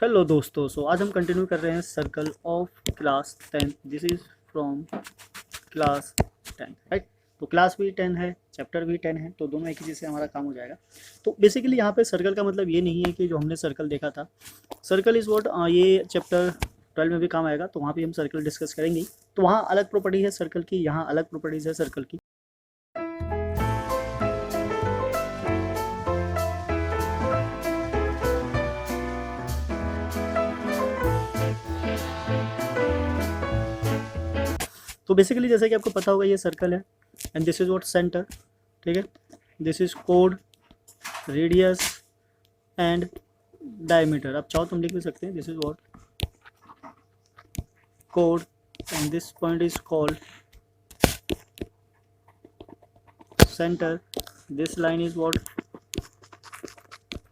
Hello दोस्तों, आज हम कंटिन्यू कर रहे हैं circle of class 10। This is from class 10, right. तो क्लास भी 10 है, चैप्टर भी 10 है, तो दोनों एक ही चीज़ से हमारा काम हो जाएगा। तो बेसिकली यहाँ पे सर्कल का मतलब ये नहीं है कि जो हमने सर्कल देखा था, सर्कल इज़ व्हाट, ये चैप्टर 12 में भी काम आएगा, तो वहाँ भी हम सर्कल डिस्कस करेंगे। तो वहाँ अलग प्रॉपर्टी है सर्कल की, यहाँ अलग प्रॉपर्टीज़ है सर्कल की। तो बेसिकली जैसे कि आपको पता होगा, ये सर्कल है and this is what centre, ठीक है। This is code, radius and diameter. आप चाहो तुम लिख भी सकते हैं, this is what code and this point is called centre, this line is what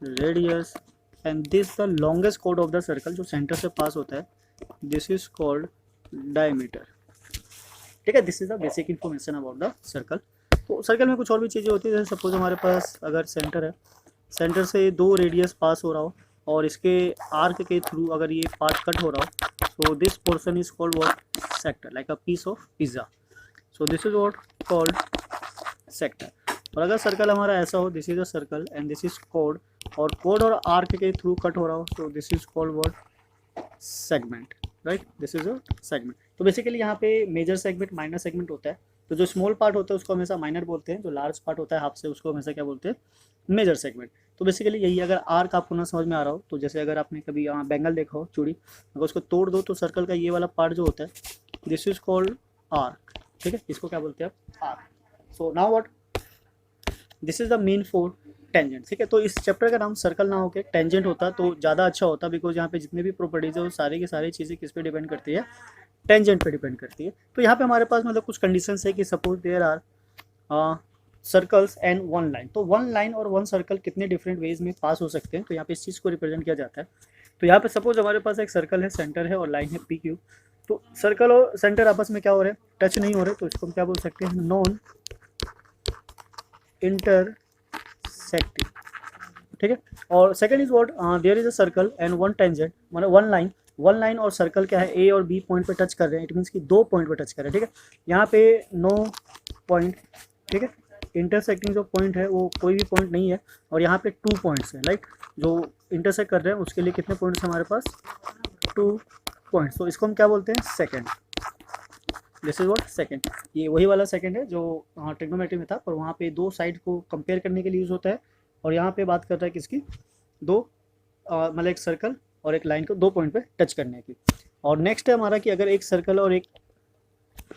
radius and this the longest code of the circle जो सेंटर से पास होता है, दिस इज कॉल्ड डायमीटर, ठीक है। This is the basic information about the circle. तो circle में कुछ और भी चीज़ें होती है, जैसे सपोज हमारे पास अगर सेंटर है, सेंटर से दो रेडियस पास हो रहा हो और इसके आर्क के थ्रू अगर ये पार्ट कट हो रहा हो, so this portion is called what sector, like a piece of pizza. So this is what called sector. और अगर सर्कल हमारा ऐसा हो, this is a circle and this is कोड, और कोड और आर्क के थ्रू कट हो रहा हो, so this is called what segment, right. This is a segment. तो बेसिकली यहाँ पे मेजर सेगमेंट, माइनर सेगमेंट होता है। तो जो स्मॉल पार्ट होता है उसको हमेशा माइनर बोलते हैं, जो लार्ज पार्ट होता है हाफ से उसको हमेशा क्या बोलते हैं, मेजर सेगमेंट। तो बेसिकली यही, अगर आर्क आपको ना समझ में आ रहा हो, तो जैसे अगर आपने कभी यहाँ बैंगल देखा हो, चूड़ी, अगर उसको तोड़ दो तो सर्कल का ये वाला पार्ट जो होता है, दिस इज कॉल्ड आर्क, ठीक है। इसको क्या बोलते हैं आप, arc. So now what, this is the mean for tangent, ठीक है। तो इस चैप्टर का नाम सर्कल ना होकर टेंजेंट होता तो ज़्यादा अच्छा होता, बिकॉज यहाँ पे जितने भी प्रॉपर्टीज है वो सारी की सारी चीज़ें किस पे डिपेंड करती है, टेंजेंट पे डिपेंड करती है। तो यहाँ पे हमारे पास मतलब कुछ कंडीशंस है कि suppose there are circles and one line. तो वन लाइन और वन सर्कल कितने डिफरेंट वेज में पास हो सकते हैं, तो यहाँ पे इस चीज़ को रिप्रेजेंट किया जाता है। तो यहाँ पे सपोज हमारे पास एक सर्कल है, सेंटर है और लाइन है पी क्यू। तो सर्कल और सेंटर आपस में क्या हो रहे हैं, टच नहीं हो रहे, तो इसको हम क्या बोल सकते हैं, नॉन इंटरसेक्टिंग, ठीक है। और second is what, there is a circle and one tangent, मतलब वन लाइन, वन लाइन और सर्कल क्या है, ए और बी पॉइंट पे टच कर रहे हैं, इट मीन्स कि दो पॉइंट पे टच कर रहे हैं, ठीक है। यहाँ पे नो पॉइंट, ठीक है। इंटरसेक्टिंग जो पॉइंट है वो कोई भी पॉइंट नहीं है, और यहाँ पे टू पॉइंट्स है, लाइक जो इंटरसेक्ट कर रहे हैं उसके लिए कितने पॉइंट्स हमारे पास, टू पॉइंट्स। तो इसको हम क्या बोलते हैं, second. This is what second. ये वही वाला सेकेंड है जो ट्रिग्नोमेट्री में था, पर वहाँ पे दो साइड को कंपेयर करने के लिए यूज़ होता है, और यहाँ पे बात कर रहा है किसकी, दो मतलब एक सर्कल और एक लाइन को दो पॉइंट पे टच करने की। और नेक्स्ट है हमारा कि अगर एक सर्कल और एक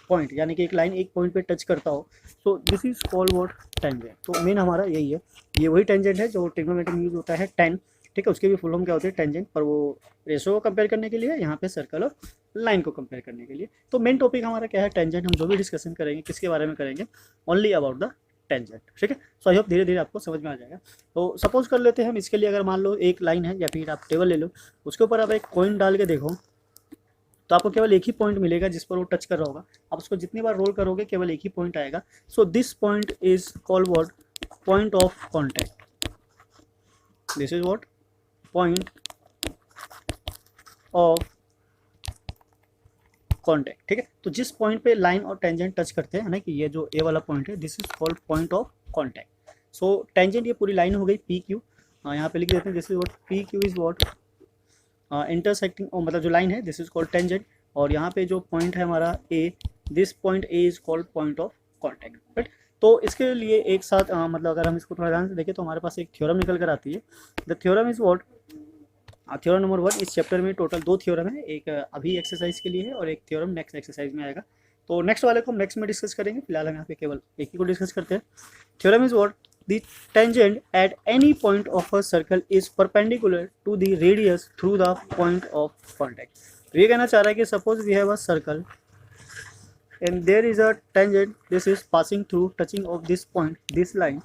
पॉइंट, यानी कि एक लाइन एक पॉइंट पे टच करता हो, तो this is called what tangent. तो मेन हमारा यही है, ये वही टेंजेंट है जो ट्रिग्नोमेट्री में यूज होता है, टेन, ठीक है। उसके भी फुल फॉर्म क्या होती है, टेंजेंट, पर वो रेशो को कंपेयर करने के लिए, यहाँ पे सर्कल और लाइन को कंपेयर करने के लिए। तो मेन टॉपिक हमारा क्या है, टेंजेंट। हम जो भी डिस्कशन करेंगे किसके बारे में करेंगे, ओनली अबाउट द टेंजेंट, ठीक है। सो आई होप धीरे धीरे आपको समझ में आ जाएगा। तो सपोज कर लेते हैं हम इसके लिए, अगर मान लो एक लाइन है या फिर आप टेबल ले लो, उसके ऊपर आप एक कॉइन डाल के देखो, तो आपको केवल एक ही पॉइंट मिलेगा जिस पर वो टच कर रहा होगा। आप उसको जितनी बार रोल करोगे केवल एक ही पॉइंट आएगा। So this point is called what, point of contact. This is what point of contact, ठीक है। तो जिस पॉइंट पे लाइन और टेंजेंट टच करते हैं ना, कि ये जो ए वाला पॉइंट है, this is called point of contact. So tangent ये पूरी लाइन हो गई पी क्यू, यहाँ पे लिख देते हैं, this is what P Q is what intersecting, मतलब जो लाइन है दिस इज कॉल्ड टेंजेंट। और यहाँ पे जो पॉइंट है हमारा A, this point A is called point of contact, right. तो इसके लिए एक साथ मतलब अगर हम इसको थोड़ा ध्यान से देखें तो हमारे पास एक थ्योरम निकल कर आती है। The theorem is what, theorem number 1। इस चैप्टर में टोटल दो थ्योरम है, एक अभी एक्सरसाइज के लिए है और एक थ्योरम नेक्स्ट एक्सरसाइज में आएगा। तो नेक्स्ट वाले को हम नेक्स्ट में डिस्कस करेंगे, फिलहाल हम यहाँ पे केवल एक ही को डिस्कस करते हैं। Theorem is what, the tangent at any point of a circle is perpendicular to the radius through the point of contact। तो ये कहना चाह रहा है कि suppose we have a circle and there is a tangent, this is passing through touching of this point, this line,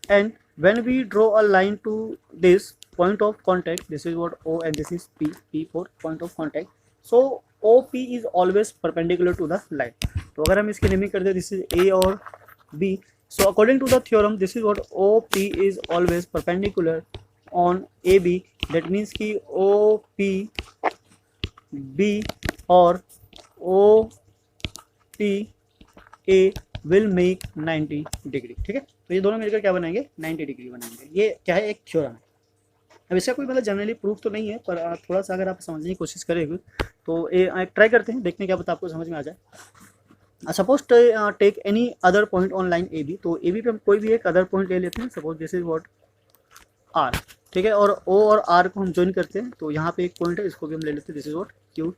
and when we draw a line to this point of contact, this is what O and this is P, P for point of contact, so OP is always perpendicular to the line। तो अगर हम इसकी naming करते हैं, this is A और B, so according to the theorem this is what OP is always perpendicular on A B, that means कि O P B और O P A will make 90 degree. ठीक है, तो ये दोनों मिलकर क्या बनाएंगे, 90 डिग्री बनाएंगे। ये क्या है, एक थ्योरम है। अब इसका कोई मतलब जनरली प्रूफ तो नहीं है, पर थोड़ा सा अगर आप समझने की कोशिश करेंगे तो ये ट्राई करते हैं, देखने क्या पता आपको समझ में आ जाए। Suppose take any other point on line A B, तो ए बी पे हम कोई भी एक अदर पॉइंट ले लेते हैं, suppose this is what R. ठीक है, और ओ और आर को हम ज्वाइन करते हैं, तो यहाँ पे एक पॉइंट है, इसको भी हम ले लेते हैं, दिस इज व्हाट क्यू,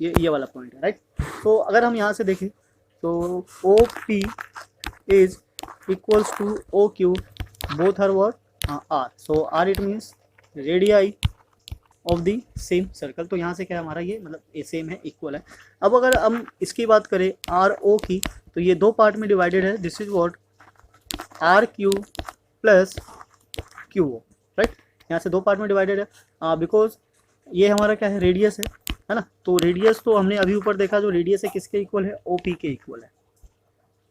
ये वाला पॉइंट है, राइट। तो अगर हम यहाँ से देखें तो O P is equals to O Q, both are what R, so R it means radii of the same circle. तो यहाँ से क्या हमारा ये मतलब ये सेम है, इक्वल है। अब अगर हम इसकी बात करें आर ओ की, तो ये दो पार्ट में डिवाइडेड है, this is what R Q plus Q O, right. यहाँ से दो पार्ट में डिवाइडेड है, बिकॉज ये हमारा क्या है, रेडियस है ना। तो रेडियस तो हमने अभी ऊपर देखा, जो रेडियस है किसके इक्वल है, ओ पी के इक्वल है।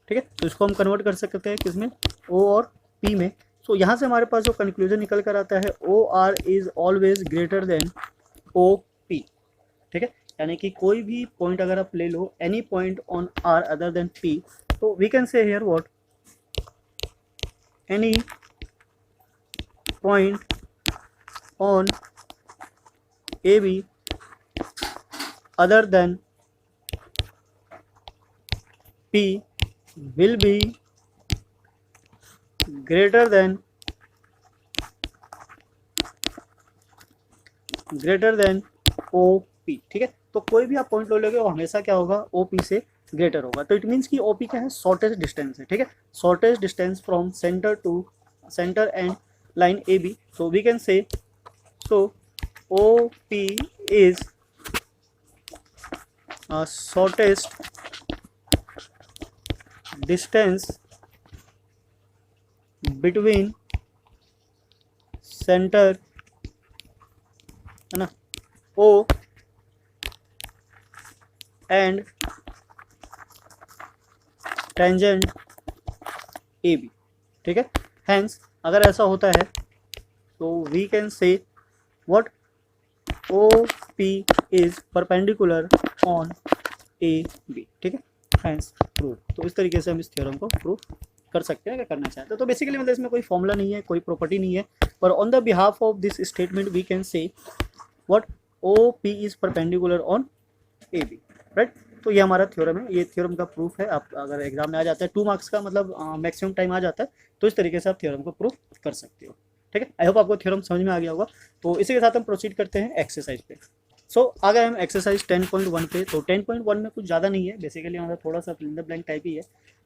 ठीक है, तो इसको हम कन्वर्ट कर सकते हैं किसमें, ओ और पी में। सो यहाँ से हमारे पास जो कंक्लूजन निकल कर आता है, O R is always greater than O P. ठीक है, यानी कि कोई भी पॉइंट अगर आप ले लो, any point on R other than P, तो we can say here what any point on A B other than P will be greater than OP। ठीक है, तो कोई भी आप पॉइंट ले लोगे वो हमेशा क्या होगा, OP से ग्रेटर होगा। तो इट मीन्स कि OP क्या है, शॉर्टेस्ट डिस्टेंस है। ठीक है, shortest distance from centre to centre and line AB। So we can say so OP is shortest distance between center है ना O and tangent AB। ठीक है, hence अगर ऐसा होता है तो we can say what OP is perpendicular on AB। ठीक है, hence proof। तो इस तरीके से हम इस थ्योरम को प्रूव कर सकते हैं, अगर करना चाहते हैं तो। बेसिकली मतलब इसमें कोई फॉर्मूला नहीं है, कोई प्रॉपर्टी नहीं है, पर on the behalf of this statement we can say what OP is perpendicular on AB, right. तो ये हमारा थ्योरम है, ये थ्योरम का प्रूफ है। आप अगर एग्जाम में आ जाता है 2 मार्क्स का, मतलब मैक्सिमम टाइम आ जाता है, तो इस तरीके से आप थ्योरम को प्रूव कर सकते हो। ठीक है, आई होप आपको थ्योरम समझ में आ गया होगा। तो इसी के साथ हम प्रोसीड करते हैं एक्सरसाइज पे। सो आ गए हम एक्सरसाइज 10.1 पे। तो 10.1 में कुछ ज़्यादा नहीं है, बेसिकली हमारा थोड़ा सा fill in the blank type ही है।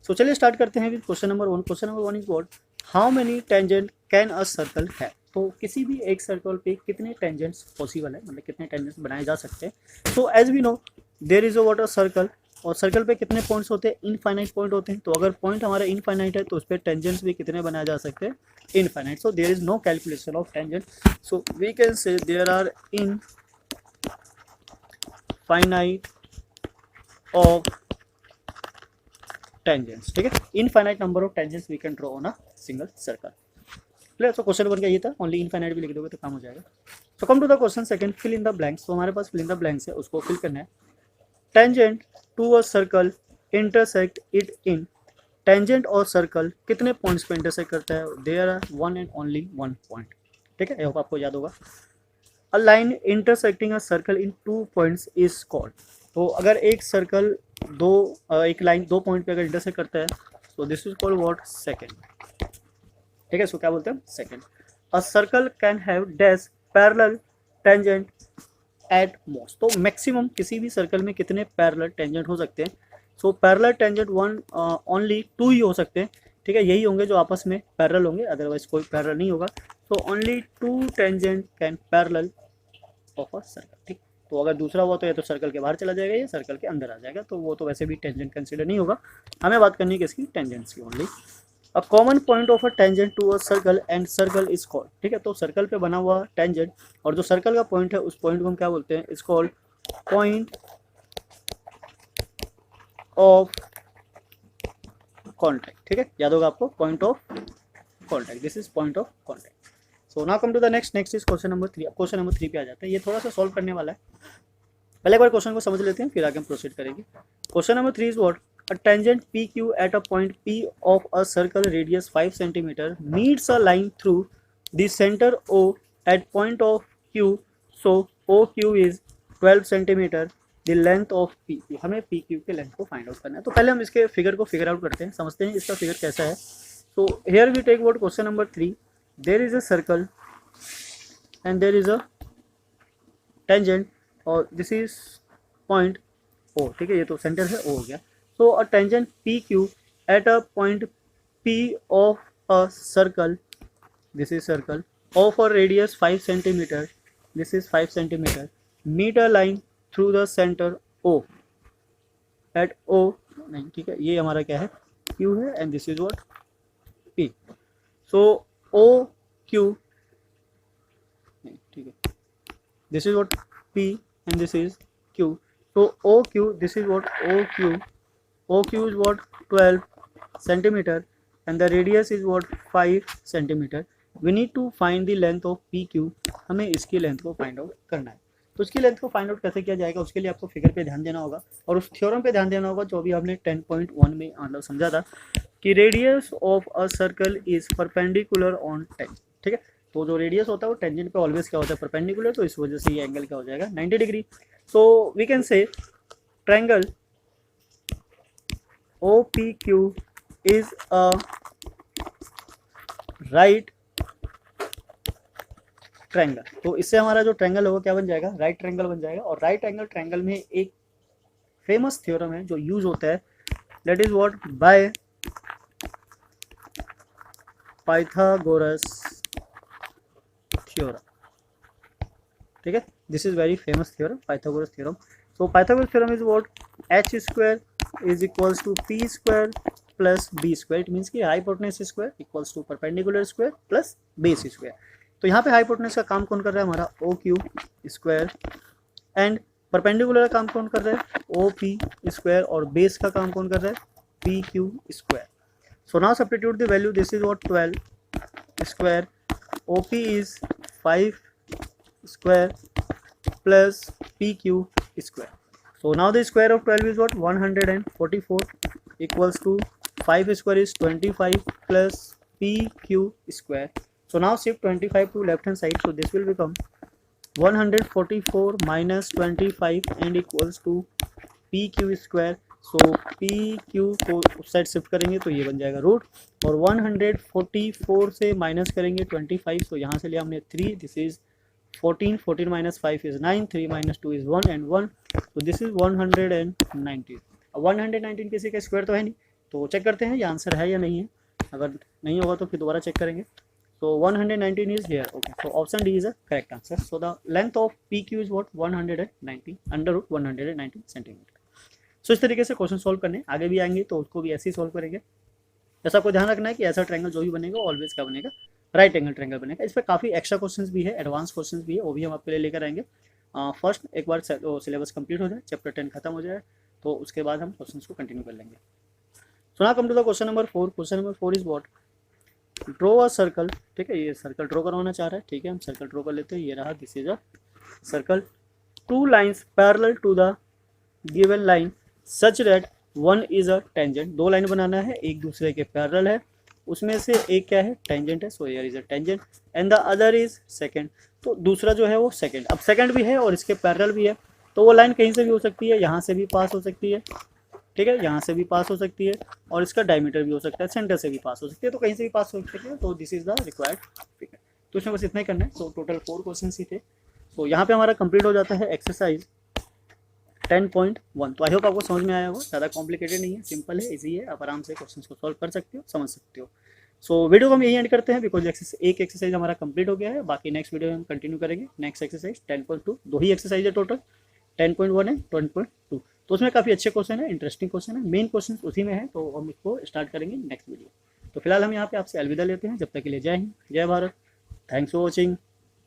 सो चलिए स्टार्ट करते हैं with question number 1। Question number 1 is what, how many tangent can a circle have. तो किसी भी एक सर्कल पे कितने टेंजेंट्स पॉसिबल है, मतलब कितने टेंजेंट्स बनाए जा सकते हैं। So as we know there is a what a circle, और सर्कल पे कितने पॉइंट्स होते हैं, इनफाइनाइट पॉइंट होते हैं। तो अगर पॉइंट हमारा इनफाइनाइट है तो उस पर टेंजेंट्स भी कितने बनाए जा सकते हैं, infinite. So there is no calculation of tangent, so we can say there are in finite of tangents। ठीक है, infinite number of tangents we can draw on a single circle. Clear. तो question number क्या ये था, only infinite भी लिख दोगे तो काम हो जाएगा। तो come to the question second, fill in the blanks. तो हमारे पास फिल इन द ब्लैंक्स है, उसको फिल करना है। Tangent to a circle intersect it in. Tangent और सर्कल कितने पॉइंट्स पे इंटरसेक्ट करता है, there are one and only one point. ठीक है, आई होप आपको याद होगा। A line intersecting a circle in 2 points is called. तो अगर एक सर्कल एक लाइन 2 पॉइंट पे अगर इंटरसेक्ट करता है तो this is called what, second. ठीक है, इसको क्या बोलते हैं, second. A circle can have dash parallel tangent at most. तो मैक्सिमम किसी भी सर्कल में कितने पैरेलल टेंजेंट हो सकते हैं। So parallel tangent one only 2 ही हो सकते हैं। ठीक है, यही होंगे जो आपस में पैरेलल होंगे, अदरवाइज कोई पैरेलल नहीं होगा। तो only 2 tangent can parallel of a circle. ठीक, तो अगर दूसरा हुआ तो या तो सर्कल के बाहर चला जाएगा या सर्कल के अंदर आ जाएगा, तो वो तो वैसे भी टेंजेंट कंसीडर नहीं होगा। हमें बात करनी है किसकी, टेंजेंट्स की only. A common point of a tangent to a circle and circle is called. ठीक है, तो सर्कल पे बना हुआ टेंजेंट और जो सर्कल का पॉइंट है उस पॉइंट को हम क्या बोलते हैं, is called point of contact. ठीक है, याद होगा आपको, point of contact, this is point of contact. So now come to the next is question number 3। अब क्वेश्चन नंबर 3 पे आ जाते हैं, ये थोड़ा सा सॉल्व करने वाला है। पहले एक बार क्वेश्चन को समझ लेते हैं, फिर आगे हम प्रोसीड करेंगे। Question number 3 is what a tangent PQ at a point P of a circle radius 5 cm meets a line through the center O at point of Q, so OQ is 12 cm, the length of PQ। हमें PQ के length को find out करना है। तो पहले हम इसके figure को फिगर आउट करते हैं, समझते हैं इसका फिगर कैसा है। So here we take what question number 3, there is a circle and there is a tangent और दिस इज पॉइंट O, ठीक है, ये तो सेंटर है, O हो गया। So a tangent PQ at a point P of a circle, this is circle, of a radius 5 cm, this is 5 cm, meet a line through the center O at O, नहीं ठीक है, ये हमारा क्या है, Q है, and this is what P। So OQ, नहीं ठीक है, this is what P and this is Q। So OQ, this is what OQ is what 12 centimeter and the radius is what 5 centimeter। We need to find the length of PQ। हमें इसकी length को find out करना है। तो इसकी length को find out कैसे किया जाएगा, उसके लिए आपको फिगर पे ध्यान देना होगा और उस थ्योरम पे ध्यान देना होगा जो अभी हमने 10.1 में मतलब समझा था कि radius of a circle is perpendicular on tangent. ठीक है, तो जो रेडियस होता है वो टेंजेंट पे ऑलवेज क्या होता है, परपेंडिकुलर, तो इस वजह से ये एंगल क्या हो जाएगा 90 degree. So we can say triangle OPQ is a right triangle. तो इससे हमारा जो ट्रायंगल होगा क्या बन जाएगा, राइट ट्रायंगल बन जाएगा। और राइट एंगल ट्रायंगल में एक फेमस थ्योरम है जो यूज होता है, that is what by Pythagoras theorem. ठीक है, this is very famous theorem, Pythagoras theorem. So Pythagoras theorem is what h square is equals to p square plus b square। It means कि hypotenuse square equals to perpendicular square plus base square. तो यहाँ पे hypotenuse का काम कौन कर रहा है, हमारा O Q square, and perpendicular का काम कौन कर रहा है, ओ पी स्क्वायर, और बेस का काम कौन कर रहा है, P Q square. So now substitute the value, this is what 12 square, O P is 5 square plus P Q square. So now the square of 12 is what 144 equals to 5 square is 25 plus PQ square। So now shift 25 to left hand side, so this will become 144 minus 25 and equals to PQ square। So PQ को उस side shift करेंगे तो ये बन जाएगा root, और 144 से minus करेंगे 25, so यहाँ से लिया हमने 3, this is 14, 14 minus 5 is 9, 3 minus 2 is 1 and 1, so this is 119। अब 119 किसी का स्क्वायर तो है नहीं, तो चेक करते हैं ये आंसर है या नहीं है। अगर नहीं होगा तो फिर दोबारा चेक करेंगे। तो 119 is here, okay, so option D is a correct answer. So the length of PQ is what 190 under root 190 centimetre. So इस तरीके से क्वेश्चन सॉल्व करने आगे भी आएंगे तो उसको भी ऐसे ही सॉल्व करेंगे। ऐसा आपको ध्यान रखना है कि ऐसा ट्रायंगल जो भी बनेगा ऑलवेज क्या बनेगा, राइट एंगल ट्रायंगल बनेगा। इस पर काफ़ी एक्स्ट्रा क्वेश्चंस भी है, एडवांस क्वेश्चंस भी है, वो भी हम आपके लिए लेकर आएंगे। फर्स्ट एक बार सिलेबस कंप्लीट हो जाए, चैप्टर 10 खत्म हो जाए, तो उसके बाद हम क्वेश्चंस को कंटिन्यू कर लेंगे। So now come to the question number 4। Question number 4 is what, draw a circle. ठीक है, ये सर्कल ड्रॉ करवाना चाह रहा है। ठीक है, हम सर्कल ड्रॉ कर लेते हैं, ये रहा, this is a circle, 2 lines parallel to the given line such that one is a tangent. 2 line बनाना है, एक दूसरे के पैरेलल है, उसमें से एक क्या है, टेंजेंट है, so here is a tangent and the other is second. तो दूसरा जो है वो सेकंड, अब सेकंड भी है और इसके पैरेलल भी है, तो वो लाइन कहीं से भी हो सकती है, यहाँ से भी पास हो सकती है, ठीक है, यहाँ से भी पास हो सकती है, और इसका डायमीटर भी हो सकता है, सेंटर से भी पास हो सकती है, तो कहीं से भी पास हो सकती है। तो this is the required figure. तो इसमें बस इतना ही करना है। सो टोटल 4 क्वेश्चन ही थे। तो यहाँ पे हमारा कंप्लीट हो जाता है एक्सरसाइज 10.1। तो आई होप आपको समझ में आया होगा, ज़्यादा कॉम्प्लिकेटेड नहीं है, सिंपल है, इजी है, आप आराम से क्वेश्चन को सॉल्व कर सकते हो, समझ सकते हो। सो वीडियो को हम यही एंड करते हैं, बिकॉज एक एक्सरसाइज हमारा कंप्लीट हो गया है, बाकी नेक्स्ट वीडियो में हम कंटिन्यू करेंगे। नेक्स्ट एक्सरसाइज 10.2, 2 ही एक्सरसाइज है टोटल, 10.1 है 10.2। तो उसमें काफ़ी अच्छे क्वेश्चन है, इंटरेस्टिंग क्वेश्चन है, मेन क्वेश्चन उसी में है, तो हम इसको स्टार्ट करेंगे नेक्स्ट वीडियो। तो फिलहाल हम यहाँ पे आपसे अलविदा लेते हैं, जब तक के लिए जय हिंद, जय भारत, थैंक्स फॉर वॉचिंग।